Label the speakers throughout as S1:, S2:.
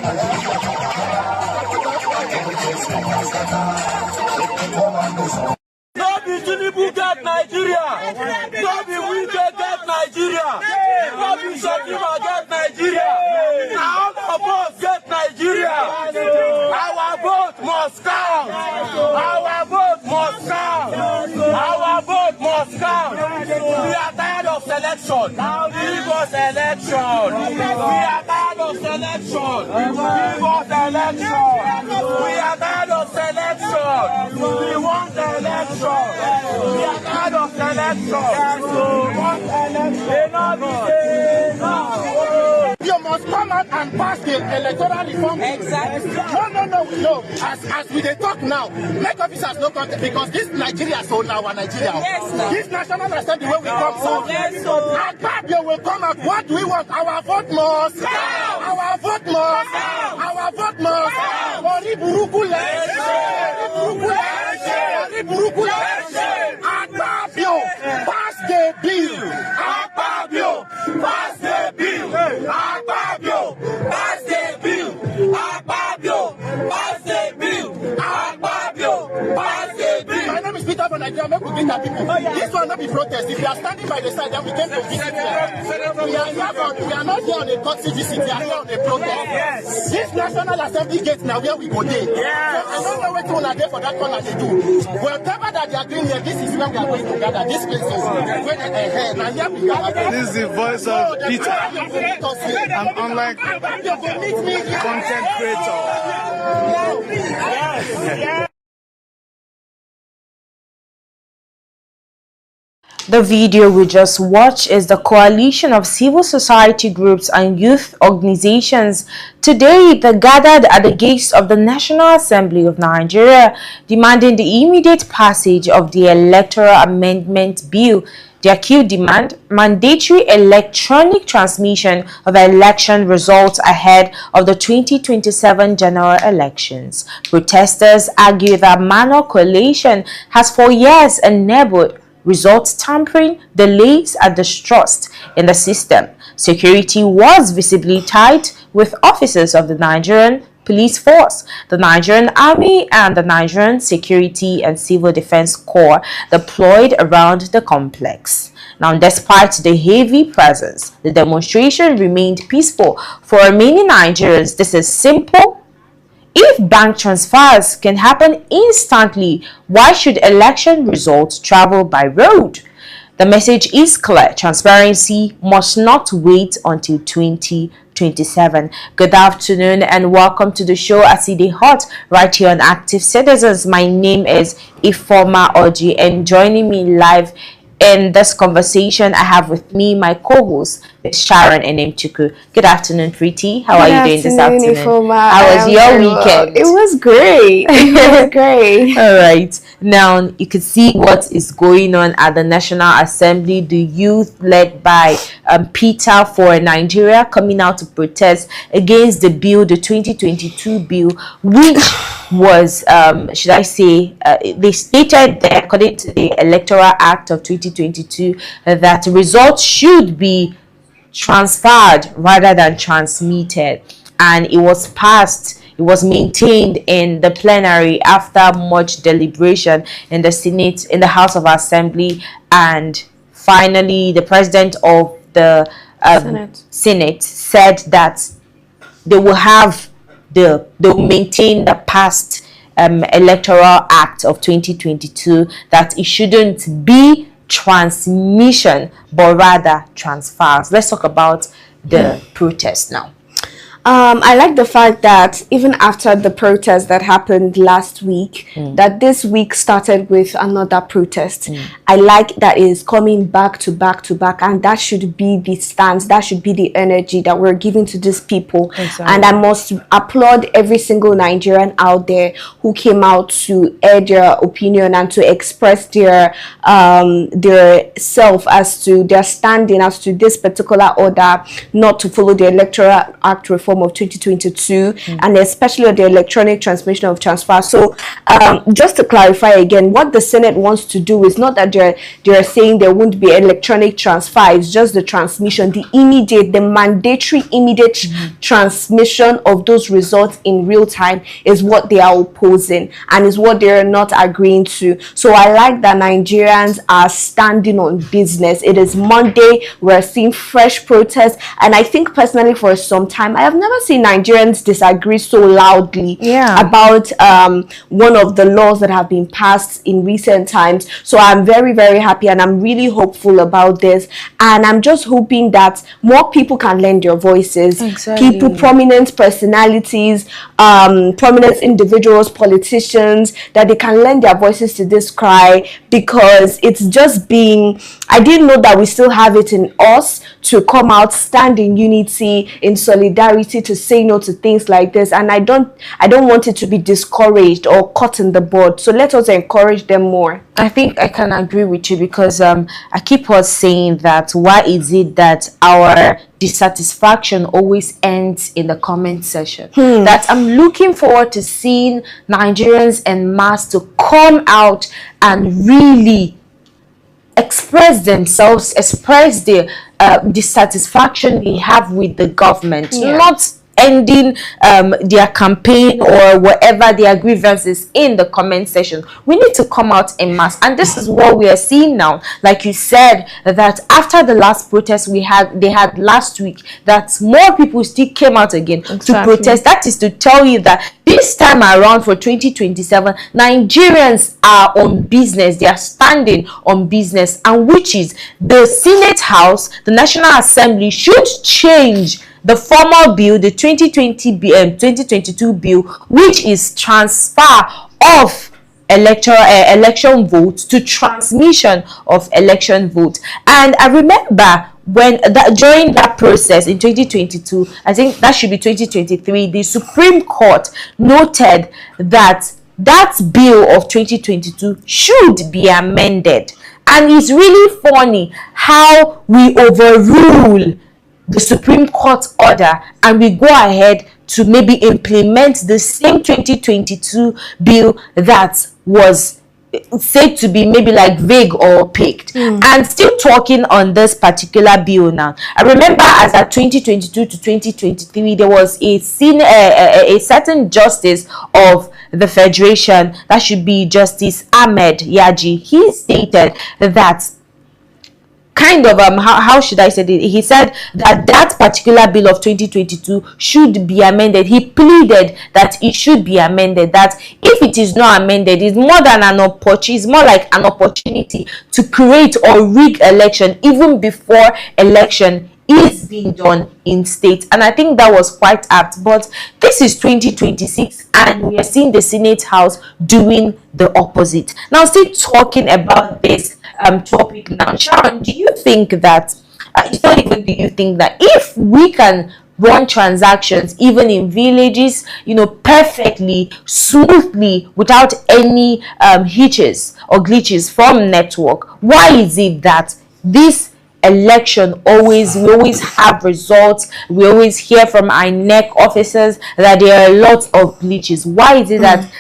S1: No be Tinubu get Nigeria. No be we get Nigeria. No be Shatima get Nigeria. All of us get Nigeria. Our vote must count. Our vote must count. Our vote must count. We are tired of selection. Give us election. We are tired of selection. Give us election. We are tired of selection. We want election. We are tired of selection. We want election. You must come out and pass the electoral reform. Exactly. No. As we dey talk now, make officers no contact because this Nigeria so now Nigeria. Yes, this National Assembly where we come from. And Fabio will come out. What do we want? Our vote must. Our vote must. Our vote must. Ori burúkú Fabio, pass the bill. Fabio, pass the bill. Fabio, pass the bill. Fabio, pass the bill. Fabio, pass the bill. My name is Peter from Nigeria. Make we greet our people. This will not be protest. If you are standing by the side, then we came to visit here. We are not here on a courtesy visit. We are here on a protest. Yes. This National Assembly gate now where we go there. Yes. So I don't know what one are there for that corner to do. Whatever that they are doing here, this is where we are going to gather. This place is where
S2: this is the voice of Peter, an online content creator. Yes.
S3: The video we just watched is the coalition of civil society groups and youth organizations. Today, they gathered at the gates of the National Assembly of Nigeria, demanding the immediate passage of the Electoral Amendment Bill. Their key demand: mandatory electronic transmission of election results ahead of the 2027 general elections. Protesters argue that Mano coalition has for years enabled results tampering, delays, and distrust in the system. Security was visibly tight with officers of the Nigerian Police Force, the Nigerian Army, and the Nigerian Security and Civil Defense Corps deployed around the complex. Now, despite the heavy presence, the demonstration remained peaceful. For many Nigerians, this is simple. If bank transfers can happen instantly, why should election results travel by road? The message is clear. Transparency must not wait until 2027. Good afternoon and welcome to the show Aside Hot right here on Active Citizens. My name is Ifoma Oji, and joining me live in this conversation I have with me my co-host Sharon Enemchuku. Good afternoon, Pretty. How are you doing this afternoon?
S4: Ifoma.
S3: How was your weekend?
S4: It was great. It was great.
S3: All right. Now you can see what is going on at the National Assembly. The youth led by Peter for Nigeria coming out to protest against the bill, the 2022 bill, which was, should I say, they stated that according to the Electoral Act of 2022 that results should be transferred rather than transmitted, and it was passed. It was maintained in the plenary after much deliberation in the Senate, in the House of Assembly, and finally the president of the Senate said that they will maintain the past Electoral Act of 2022, that it shouldn't be transmission but rather transfers. Let's talk about the protest now.
S4: I like the fact that even after the protest that happened last week, that this week started with another protest. I like that it's coming back to back to back, and that should be the stance, that should be the energy that we're giving to these people. Exactly. And I must applaud every single Nigerian out there who came out to air their opinion and to express their self as to their standing as to this particular order not to follow the Electoral Act reform outcome of 2022, and especially on the electronic transmission of transfer. So just to clarify again, what the Senate wants to do is not that they're saying there won't be electronic transfer, it's just the transmission, the mandatory immediate transmission of those results in real time is what they are opposing, and is what they're not agreeing to. So I like that Nigerians are standing on business. It is Monday, we're seeing fresh protests, and I think personally for some time I have never seen Nigerians disagree so loudly about one of the laws that have been passed in recent times. So I'm very, very happy, and I'm really hopeful about this, and I'm just hoping that more people can lend their voices. People, prominent personalities, prominent individuals, politicians, that they can lend their voices to this cry, because it's just being, I didn't know that we still have it in us to come out, stand in unity, in solidarity, to say no to things like this. And I don't want it to be discouraged or caught in the bud. So let us encourage them more.
S3: I think I can agree with you, because I keep on saying that why is it that our dissatisfaction always ends in the comment section? That I'm looking forward to seeing Nigerians en masse to come out and really express themselves, express the dissatisfaction they have with the government, not ending their campaign or whatever their grievances in the comment section. We need to come out en masse, and this is what we are seeing now. Like you said, that after the last protest they had last week, that more people still came out again to protest. That is to tell you that this time around for 2027, Nigerians are on business. They are standing on business, and which is the Senate House, the National Assembly should change the formal bill, the 2022 bill, which is transfer of election votes to transmission of election votes. And I remember when during that process in 2022, I think that should be 2023, the Supreme Court noted that that bill of 2022 should be amended. And it's really funny how we overrule the Supreme Court order and we go ahead to maybe implement the same 2022 bill that was said to be maybe like vague or picked. And still talking on this particular bill now, I remember as at 2022 to 2023 there was a certain justice of the Federation, that should be Justice Ahmed Yaji. He stated that kind of how should I say it? He said that that particular bill of 2022 should be amended. He pleaded that it should be amended, that if it is not amended, it's more than an opportunity, it's more like an opportunity to create or rig election even before election is being done in state. And I think that was quite apt. But this is 2026 and we are seeing the Senate House doing the opposite. Now, still talking about this topic now, Sharon, do you think that it's not even do you think that if we can run transactions even in villages, perfectly smoothly without any hitches or glitches from network, why is it that this election we always have results, we always hear from our INEC officers that there are lots of glitches? Why is it that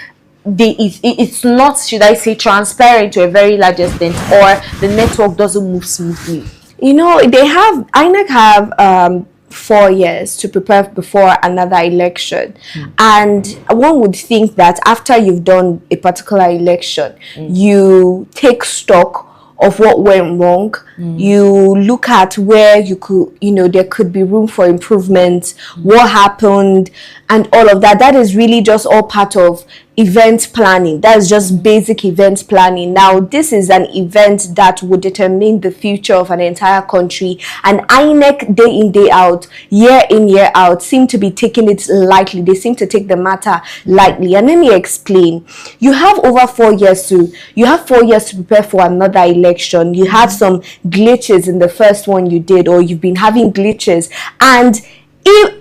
S3: it's not, should I say, transparent to a very large extent, or the network doesn't move smoothly?
S4: INEC have 4 years to prepare before another election, and one would think that after you've done a particular election, you take stock of what went wrong. You look at where you could, there could be room for improvement, what happened, and all of that. That is really just all part of event planning. That's just basic event planning. Now, this is an event that would determine the future of an entire country, and INEC day in, day out, year in, year out, seem to be taking it lightly. They seem to take the matter lightly. And let me explain. You have 4 years to prepare for another election. You had some glitches in the first one you did, or you've been having glitches, and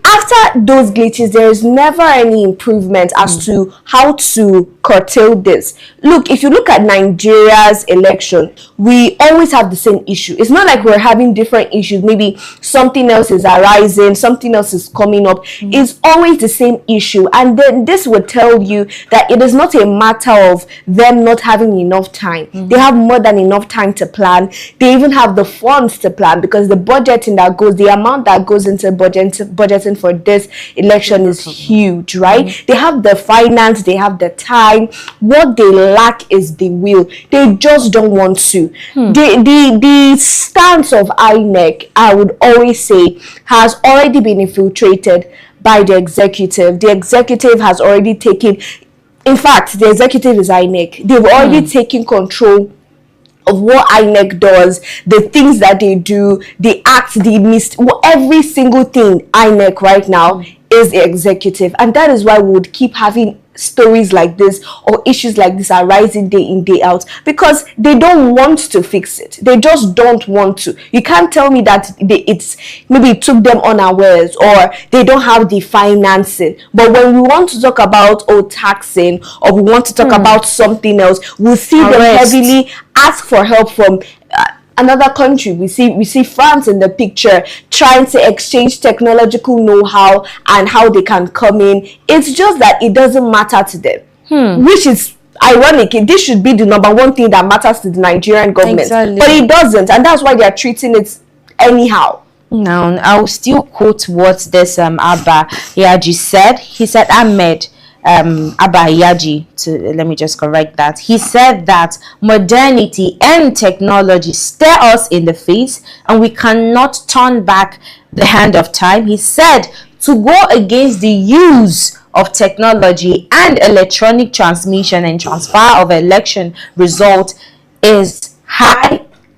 S4: after those glitches, there is never any improvement as to how to curtail this. Look, if you look at Nigeria's election, we always have the same issue. It's not like we're having different issues. Maybe something else is arising, something else is coming up. It's always the same issue. And then this would tell you that it is not a matter of them not having enough time. They have more than enough time to plan. They even have the funds to plan, because the budgeting that goes, the amount that goes into budgeting for this election is huge, right? They have the finance, they have the time. What they lack is the will. They just don't want to. The stance of INEC, I would always say, has already been infiltrated by the executive. The executive has already taken, in fact, the executive is INEC. They've already taken control of what INEC does, the things that they do, the acts, every single thing INEC right now is the executive. And that is why we would keep having stories like this or issues like this arising day in, day out, because they don't want to fix it. They just don't want to. You can't tell me that maybe it took them unawares or they don't have the financing. But when we want to talk about taxing, or we want to talk about something else, we'll see them heavily ask for help from another country. We see France in the picture trying to exchange technological know-how and how they can come in. It's just that it doesn't matter to them, which is ironic. This should be the number one thing that matters to the Nigerian government, but it doesn't, and that's why they are treating it anyhow.
S3: Now, I'll still quote what this Abba Yaji said. He said, Ahmed Abba Yaji, let me just correct that. He said that modernity and technology stare us in the face and we cannot turn back the hand of time. He said to go against the use of technology and electronic transmission and transfer of election result is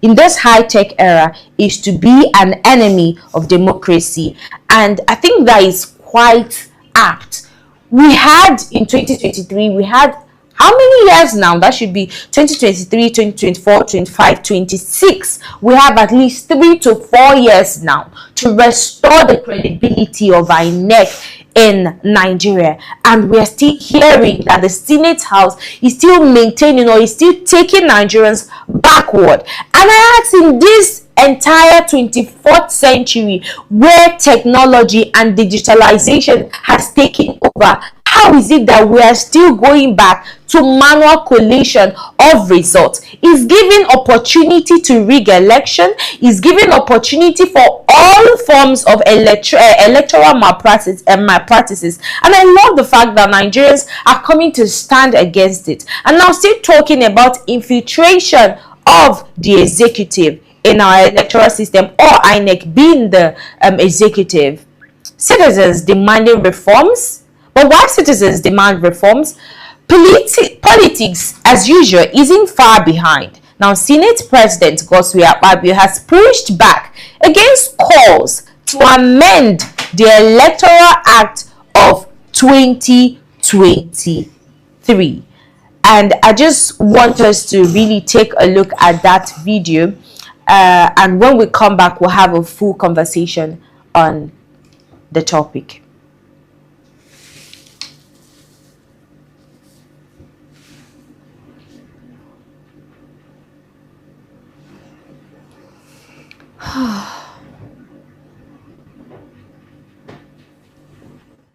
S3: in this high-tech era, is to be an enemy of democracy. And I think that is quite apt. We had in 2023, we had how many years now? That should be 2023, 2024, 25, 26. We have at least 3 to 4 years now to restore the credibility of INEC in Nigeria. And we are still hearing that the Senate House is still maintaining or is still taking Nigerians backward. And I ask, in this entire 24th century where technology and digitalization has taken over, how is it that we are still going back to manual collation of results? Is giving opportunity to rig election, is giving opportunity for all forms of electoral malpractices. And I love the fact that Nigerians are coming to stand against it. And now still talking about infiltration of the executive in our electoral system, or INEC being the executive. Citizens demanding reforms. But while citizens demand reforms, politics, as usual, isn't far behind. Now, Senate President Godswill Akpabio has pushed back against calls to amend the Electoral Act of 2023. And I just want us to really take a look at that video. And when we come back, we'll have a full conversation on the topic.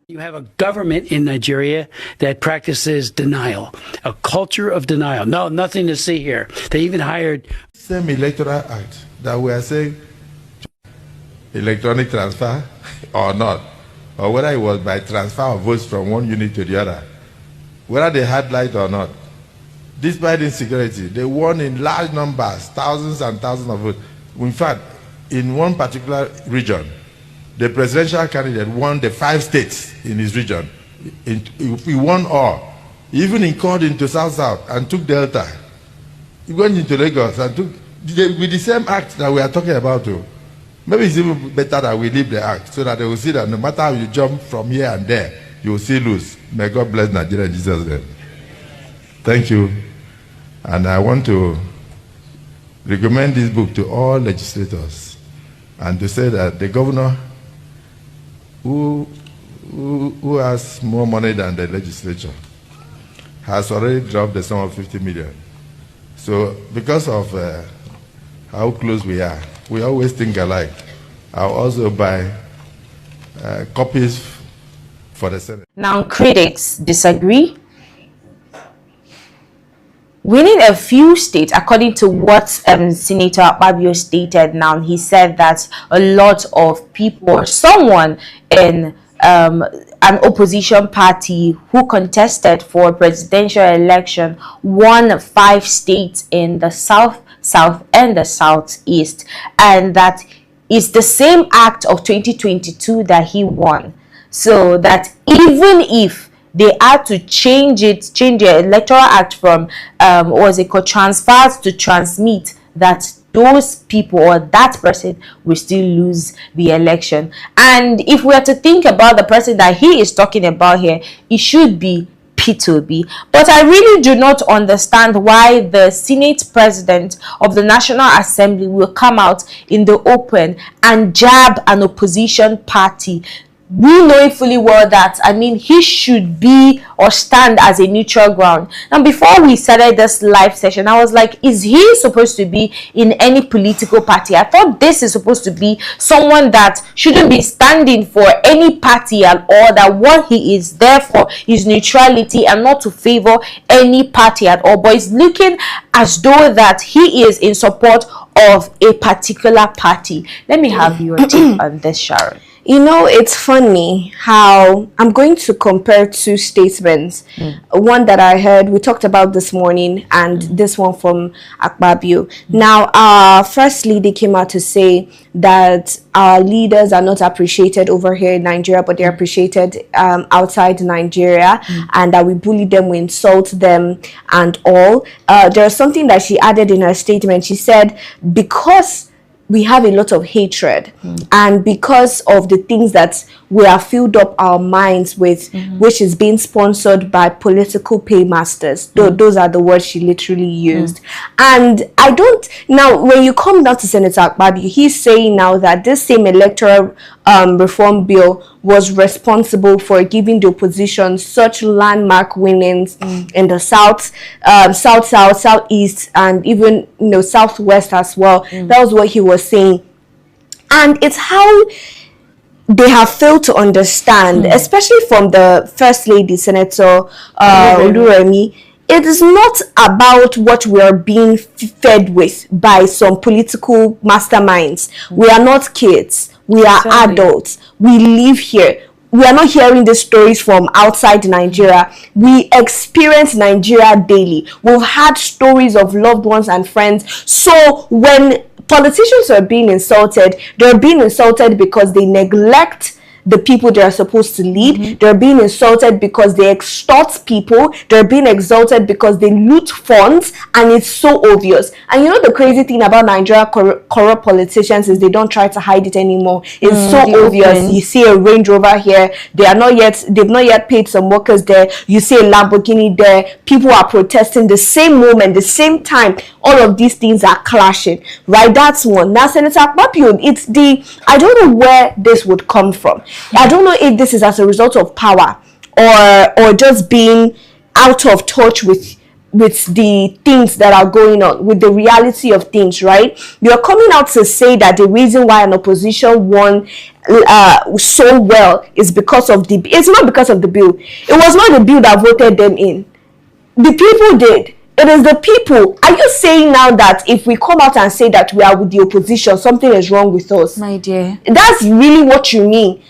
S5: You have a government in Nigeria that practices denial, a culture of denial. No, nothing to see here. They even hired...
S6: Same Electoral Act that we are saying electronic transfer or not, or whether it was by transfer of votes from one unit to the other, whether they had light or not. Despite insecurity, they won in large numbers, thousands and thousands of votes. In fact, in one particular region, the presidential candidate won the 5 states in his region. He won all. He even called into South and took Delta. He went into Lagos and took, with the same act that we are talking about too. Maybe it's even better that we leave the act so that they will see that no matter how you jump from here and there, you will still lose. May God bless Nigeria in Jesus' name. Thank you. And I want to recommend this book to all legislators and to say that the governor who has more money than the legislature has already dropped the sum of 50 million. So because of how close we always think alike. I'll also buy copies for the Senate.
S3: Now, critics disagree. Winning a few states, according to what Senator Akpabio stated now, he said that a lot of people or someone in an opposition party who contested for a presidential election won 5 states in the south, and the southeast, and that is the same act of 2022 that he won. So that even if they had to change the electoral act from transfers to transmit, that those people or that person will still lose the election. And if we are to think about the person that he is talking about here, it should be P2B. But I really do not understand why the Senate President of the National Assembly will come out in the open and jab an opposition party. We know fully well that, I mean, he should be or stand as a neutral ground. Now, before we started this live session, I was like, is he supposed to be in any political party? I thought this is supposed to be someone that shouldn't be standing for any party at all, that what he is there for is neutrality and not to favor any party at all. But it's looking as though that he is in support of a particular party. Let me have your take on this, Sharon.
S4: You know, it's funny how I'm going to compare 2 statements. One that I heard, we talked about this morning, and this one from Akpabio. Now, our first lady came out to say that our leaders are not appreciated over here in Nigeria, but they're appreciated outside Nigeria, and that we bully them, we insult them, and all. There's something that she added in her statement. She said, because we have a lot of hatred, and because of the things that we have filled up our minds with, which is being sponsored by political paymasters. Those are the words she literally used. And I don't, now when you come down to Senator Akpabio, he's saying now that this same electoral reform bill was responsible for giving the opposition such landmark winnings in the south, southeast, and even southwest as well. That was what he was saying. And it's how they have failed to understand, especially from the First Lady, Senator Oluremi. It is not about what we are being fed with by some political masterminds. We are not kids. We are adults. We live here. We are not hearing these stories from outside Nigeria. We experience Nigeria daily. We've had stories of loved ones and friends. So when politicians are being insulted, they're being insulted because they neglect the people they are supposed to lead. They're being insulted because they extort people. They're being exalted because they loot funds, and it's so obvious. And you know the crazy thing about Nigeria corrupt politicians is they don't try to hide it anymore. It's so obvious. You see a Range Rover here, they've not yet paid some workers there. You see a Lamborghini there, people are protesting the same moment, the same time. All of these things are clashing, right? That's one. Now, Senator Akpabio, I don't know where this would come from. I don't know if this is as a result of power or just being out of touch with the things that are going on, with the reality of things, right? You're coming out to say that the reason why an opposition won so well is because of it's not because of the bill. It was not the bill that voted them in. The people did. It is the people. Are you saying now that if we come out and say that we are with the opposition, something is wrong with us?
S3: My dear.
S4: That's really what you mean.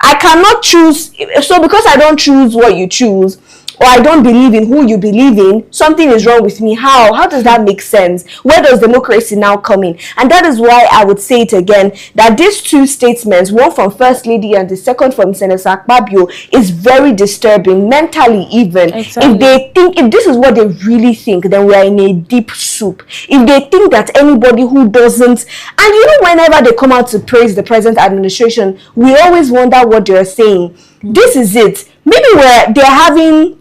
S4: I cannot choose. So because I don't choose what you choose, or I don't believe in who you believe in, something is wrong with me. How does that make sense? Where does democracy now come in? And that is why I would say it again, that these 2 statements, one from First Lady and the second from Senator Akpabio, is very disturbing, mentally even. Exactly. If this is what they really think, then we are in a deep soup. If they think that anybody who doesn't, and you know, whenever they come out to praise the present administration, we always wonder what they're saying. This is it. Maybe they're having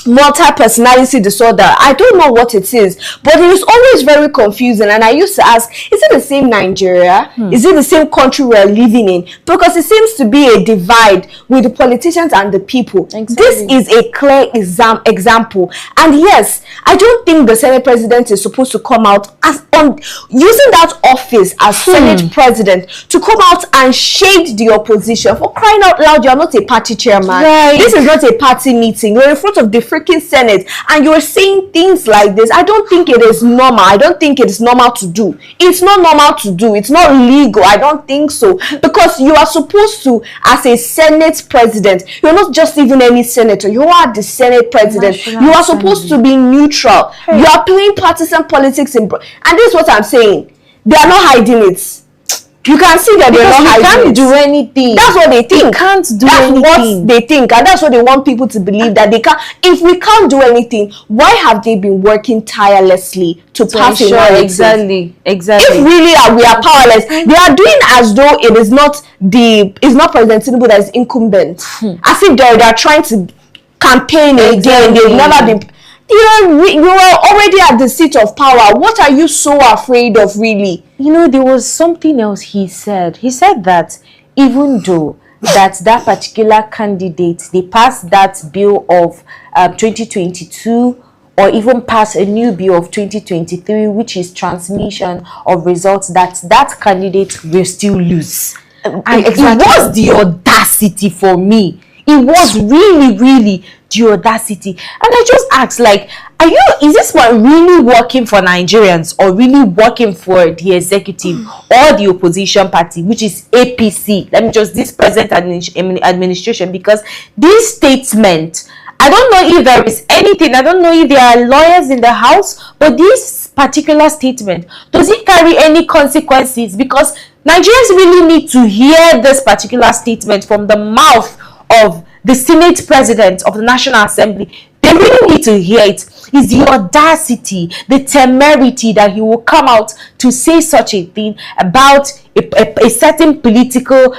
S4: multi-personality disorder. I don't know what it is, but it is always very confusing. And I used to ask, is it the same Nigeria? Is it the same country we're living in? Because it seems to be a divide with the politicians and the people.
S3: Exactly.
S4: This is a clear example. And yes, I don't think the Senate president is supposed to come out as on using that office as Senate president to come out and shade the opposition. For crying out loud, you're not a party chairman.
S3: Right.
S4: This is not a party meeting. You're in front of the freaking Senate and you're saying things like this. I don't think it is normal. I don't think it's normal to do. It's not normal to do. It's not legal. I don't think so, because you are supposed to, as a Senate president, you're not just even any senator, you are the Senate president.
S3: National
S4: you are supposed to be neutral. You are playing partisan politics and this is what I'm saying. They are not hiding it. You can see that they're not hiding it.
S3: Can't do anything.
S4: That's what they think.
S3: Can't do
S4: that's
S3: anything.
S4: What they think, and that's what they want people to believe, that they can't. If we can't do anything, why have they been working tirelessly to pass a narrative?
S3: Exactly.
S4: If really we are powerless, they are doing as though it's not President Tinubu that is incumbent, as if they're trying to campaign again. They've never been. You are already at the seat of power. What are you so afraid of, really?
S3: You know, there was something else he said. He said that even though that particular candidate, they passed that bill of 2022, or even pass a new bill of 2023, which is transmission of results, that candidate will still lose. And it was the audacity for me. It was really the audacity. And I just asked, like, is this one really working for Nigerians, or really working for the executive or the opposition party, which is APC? Let me just, this present administration, because this statement, I don't know if there is anything, I don't know if there are lawyers in the house, but this particular statement, does it carry any consequences? Because Nigerians really need to hear this particular statement from the mouth of the Senate president of the National Assembly. They really need to hear it. It's the audacity, the temerity that he will come out to say such a thing about a certain political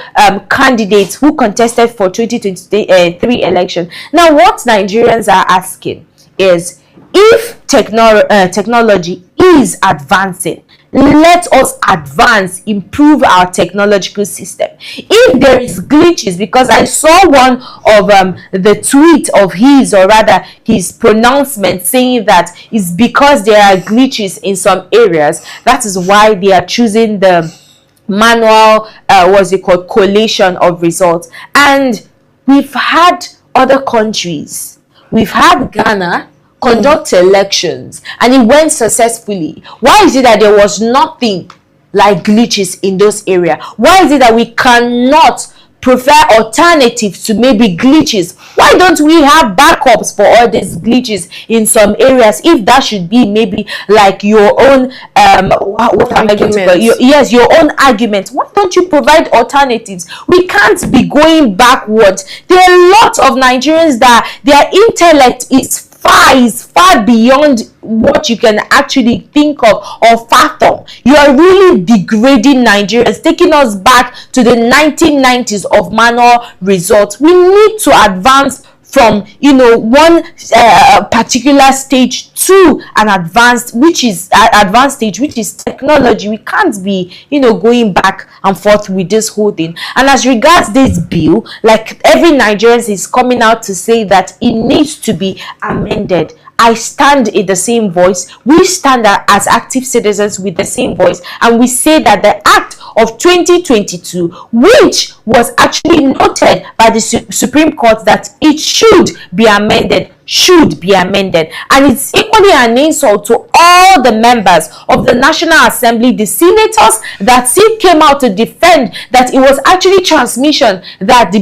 S3: candidate who contested for 2023 election. Now, what Nigerians are asking is, if technology is advancing, let us advance, improve our technological system. If there is glitches, because I saw one of the tweet of his, or rather his pronouncement, saying that it's because there are glitches in some areas, that is why they are choosing the manual collation of results. And we've had other countries, we've had Ghana conduct elections and it went successfully. Why is it that there was nothing like glitches in those areas? Why is it that we cannot prefer alternatives to maybe glitches? Why don't we have backups for all these glitches in some areas? If that should be maybe like your own what am I going to call it? Yes, your own argument. Why don't you provide alternatives? We can't be going backwards. There are lots of Nigerians that their intellect is far beyond what you can actually think of or fathom. You are really degrading Nigerians, taking us back to the 1990s of manual results. We need to advance from one particular stage to an advanced stage, which is technology. We can't be going back and forth with this whole thing. And as regards this bill, like every Nigerian is coming out to say that it needs to be amended. I stand in the same voice. We stand as active citizens with the same voice, and we say that the Act of 2022, which was actually noted by the Supreme Court that it should be amended, and it's equally an insult to all the members of the National Assembly, the senators that still came out to defend that it was actually transmission that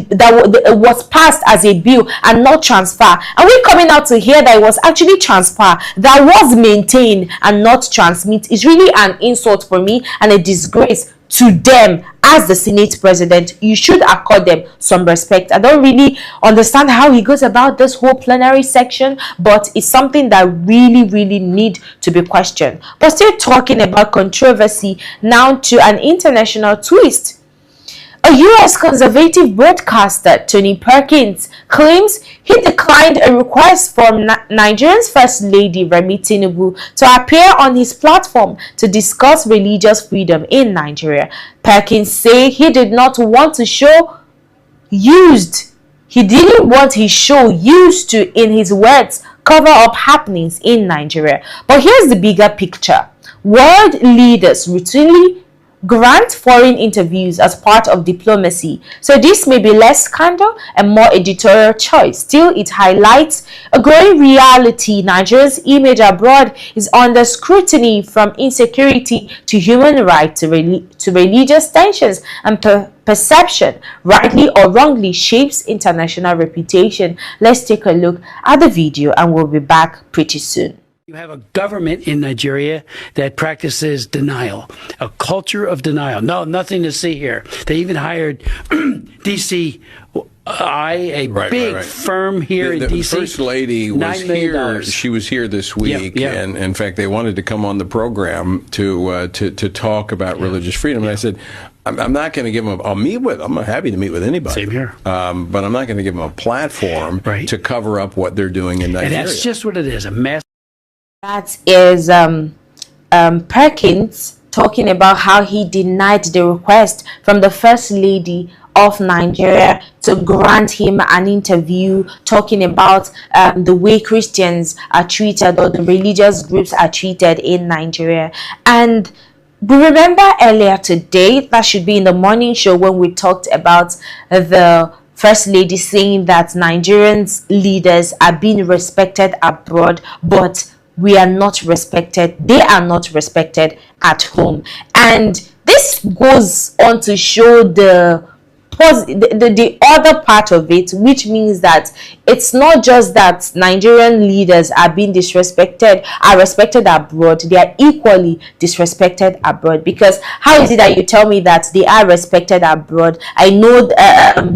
S3: was passed as a bill and not transfer. And we're coming out to hear that it was actually transfer that was maintained and not transmit. Is really an insult for me and a disgrace to them. As the Senate president, you should accord them some respect. I don't really understand how he goes about this whole plenary section, but it's something that really need to be questioned. But still talking about controversy, now to an international twist. A U.S. conservative broadcaster, Tony Perkins, claims he declined a request from Nigeria's First Lady Remi Tinubu to appear on his platform to discuss religious freedom in Nigeria. Perkins said he did not want to show used. He didn't want his show used to, in his words, cover up happenings in Nigeria. But here's the bigger picture. World leaders routinely grant foreign interviews as part of diplomacy, so this may be less scandal and more editorial choice. Still, it highlights a growing reality. Nigeria's image abroad is under scrutiny, from insecurity to human rights to religious tensions, and perception, rightly or wrongly, shapes international reputation. Let's take a look at the video and we'll be back pretty soon.
S5: You have a government in Nigeria that practices denial, a culture of denial. No, nothing to see here. They even hired DCI, a big firm here in DC.
S7: The First Lady was here. She was here this week, and in fact, they wanted to come on the program to talk about religious freedom. And I said, I'm not going to give them. I'll meet with them. I'm happy to meet with anybody.
S5: Same here.
S7: But I'm not going to give them a platform to cover up what they're doing in Nigeria.
S5: And that's just what it is, a mess.
S3: That is Perkins talking about how he denied the request from the First Lady of Nigeria to grant him an interview, talking about the way Christians are treated, or the religious groups are treated in Nigeria. And we remember earlier today, that should be in the morning show, when we talked about the First Lady saying that Nigerians leaders are being respected abroad, but we are not respected. They are not respected at home. And this goes on to show the other part of it, which means that it's not just that Nigerian leaders are being disrespected, are respected abroad, they are equally disrespected abroad. Because how is it that you tell me that they are respected abroad? I know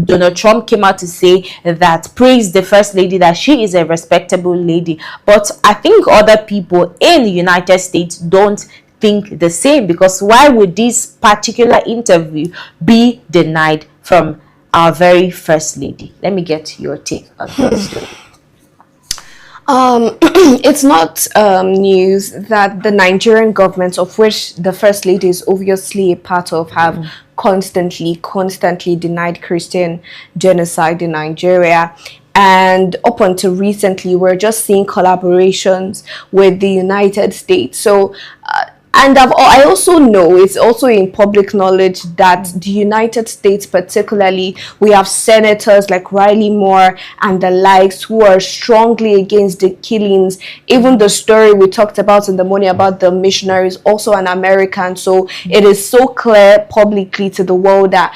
S3: Donald Trump came out to say that, praise the First Lady, that she is a respectable lady, but I think other people in the United States don't think the same. Because why would this particular interview be denied from our very First Lady? Let me get your take on this.
S4: It's not news that the Nigerian government, of which the First Lady is obviously a part of, have constantly denied Christian genocide in Nigeria. And up until recently, we're just seeing collaborations with the United States. So and I also know, it's also in public knowledge, that the United States particularly, we have senators like Riley Moore and the likes who are strongly against the killings. Even the story we talked about in the morning about the missionary is also an American. So it is so clear publicly to the world that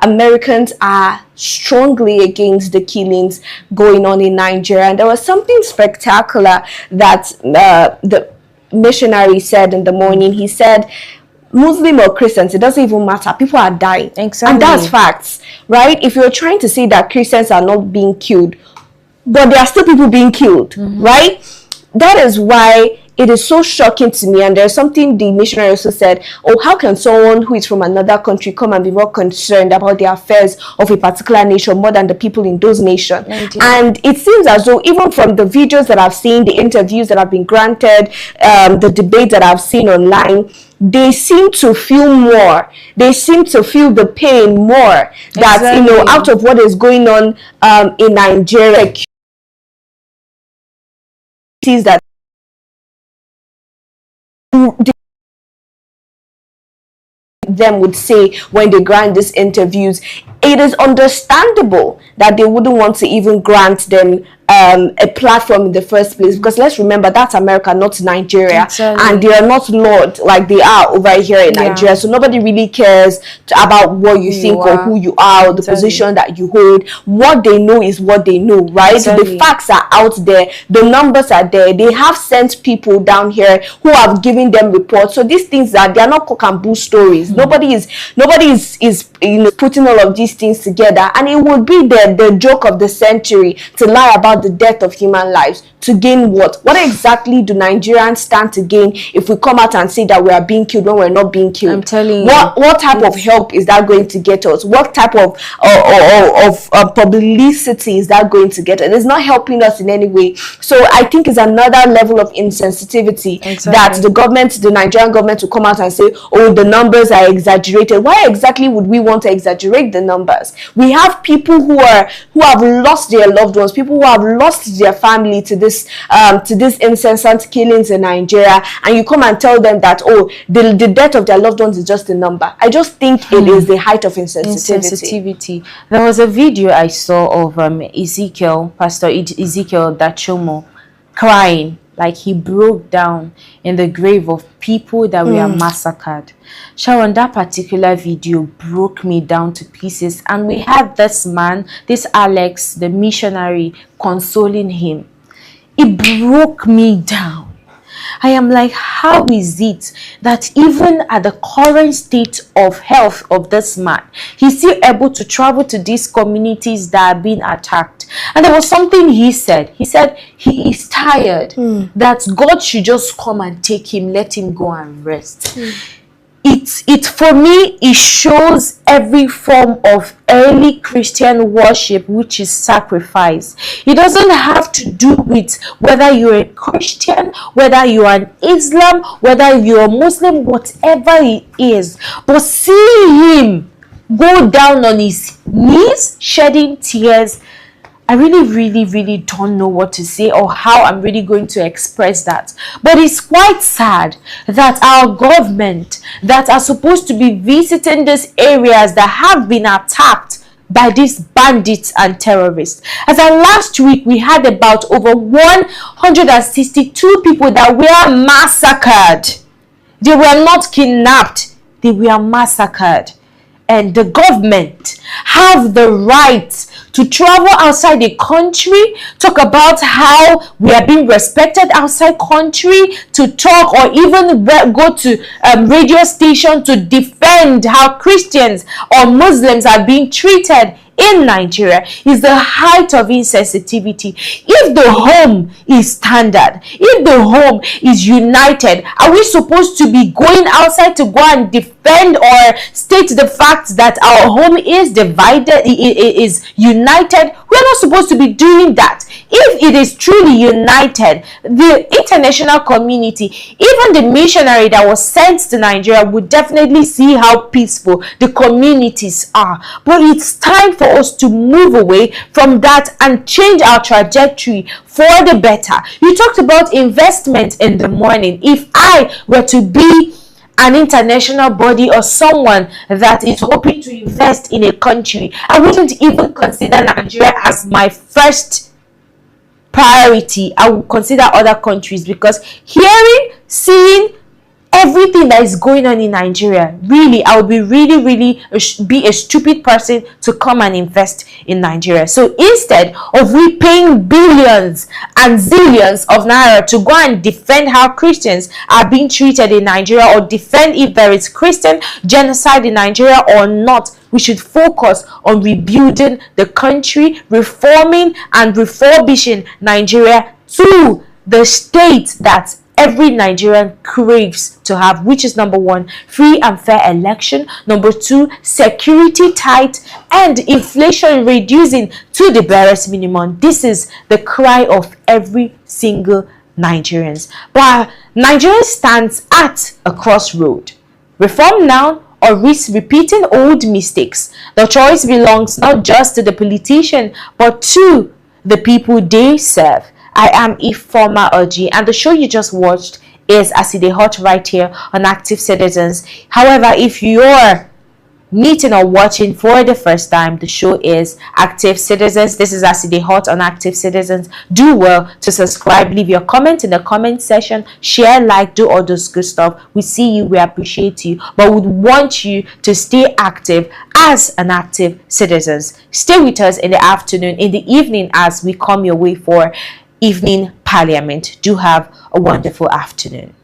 S4: Americans are strongly against the killings going on in Nigeria. And there was something spectacular that the missionary said in the morning. He said, Muslim or Christians, it doesn't even matter, people are dying. Exactly. And that's facts, right? If you're trying to say that Christians are not being killed, but there are still people being killed, right? That is why it is so shocking to me. And there's something the missionary also said, oh, how can someone who is from another country come and be more concerned about the affairs of a particular nation more than the people in those nations? And it seems as though, even from the videos that I've seen, the interviews that have been granted, the debates that I've seen online, they seem to feel more. They seem to feel the pain more. That, you know, out of what is going on in Nigeria, that them would say when they grant these interviews, it is understandable that they wouldn't want to even grant them a platform in the first place, because let's remember that's America, not Nigeria, and they are not laud like they are over here in Nigeria. So nobody really cares about what you think or who you are or the position that you hold. What they know is what they know, right? The facts are out there, the numbers are there. They have sent people down here who have given them reports. So these things are, they are not cock and bull stories. Nobody is you know, putting all of these things together, and it would be the joke of the century to lie about the the death of human lives. To gain what? What exactly do Nigerians stand to gain if we come out and say that we are being killed when we're not being killed?
S3: I'm telling you.
S4: What type of help is that going to get us? What type of publicity is that going to get us? It's not helping us in any way. So I think it's another level of insensitivity that the government, the Nigerian government, will come out and say, oh, the numbers are exaggerated. Why exactly would we want to exaggerate the numbers? We have people who have lost their loved ones, people who have lost their family to this incessant killings in Nigeria, and you come and tell them that, oh, the death of their loved ones is just a number. I just think it is the height of insensitivity.
S3: There was a video I saw of Pastor Ezekiel Dachomo, crying, like he broke down in the grave of people that were massacred. Sharon, that particular video broke me down to pieces, and we had this man, this Alex, the missionary, consoling him. It broke me down. I am like, how is it that even at the current state of health of this man, he's still able to travel to these communities that are being attacked? And there was something he said. He said he is tired, that God should just come and take him, let him go and rest. It for me, it shows every form of early Christian worship, which is sacrifice. It doesn't have to do with whether you're a Christian, whether you are an Islam, whether you're a Muslim, whatever it is. But seeing him go down on his knees, shedding tears, I really don't know what to say or how I'm really going to express that. But it's quite sad that our government that are supposed to be visiting these areas that have been attacked by these bandits and terrorists. As of last week, we had about over 162 people that were massacred. They were not kidnapped. They were massacred. And the government have the right to travel outside the country, talk about how we are being respected outside country, to talk or even go to radio station to defend how Christians or Muslims are being treated in Nigeria. Is the height of insensitivity. If the home is standard, if the home is united, are we supposed to be going outside to go and defend or state the fact that our home is divided, is united? We're not supposed to be doing that. If it is truly united, the international community, even the missionary that was sent to Nigeria, would definitely see how peaceful the communities are. But it's time for us to move away from that and change our trajectory for the better. You talked about investment in the morning. If I were to be an international body or someone that is hoping to invest in a country, I wouldn't even consider Nigeria as my first priority. I would consider other countries, because hearing, seeing everything that is going on in Nigeria, really, I would be really be a stupid person to come and invest in Nigeria. So instead of we paying billions and zillions of naira to go and defend how Christians are being treated in Nigeria, or defend if there is Christian genocide in Nigeria or not, we should focus on rebuilding the country, reforming and refurbishing Nigeria to the state that every Nigerian craves to have, which is number 1, free and fair election, number 2, security tight, and inflation reducing to the barest minimum. This is the cry of every single Nigerians. But Nigeria stands at a crossroad. Reform now or risk repeating old mistakes. The choice belongs not just to the politician, but to the people they serve. I am Ifeoma Oji, and the show you just watched is Aside Hot right here on Active Citizens. However, if you're meeting or watching for the first time, the show is Active Citizens. This is Aside Hot on Active Citizens. Do well to subscribe, leave your comment in the comment section, share, like, do all those good stuff. We see you, we appreciate you, but we want you to stay active as an active citizens. Stay with us in the afternoon, in the evening, as we come your way for evening parliament. Do have a wonderful afternoon.